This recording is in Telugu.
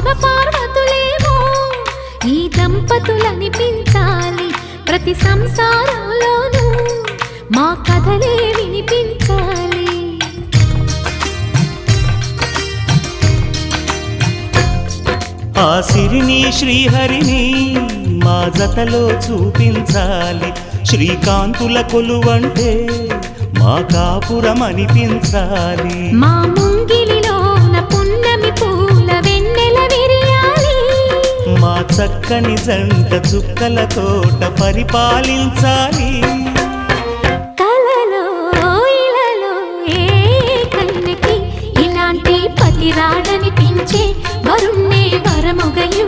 శివ పార్వతులేమో ఈ దంపతులనిపించాలి ప్రతి సంసారంలోనూ మా కథలే వినిపించాలి ఆ సిరిని శ్రీహరిని మా జతలో చూపించాలి శ్రీకాంతుల కొలువంటే మా కాపురం అనిపించాలి మా ముంగిలిలోన పున్నమి పూల వెన్నెల విరియాలి మా చక్కని జంట చుక్కల తోట పరిపాలించాలి కలలో ఇలలో ఏ కన్నెకి ఇలాంటి పతి రాడనిపించే వరుణ్ణే వరముగయు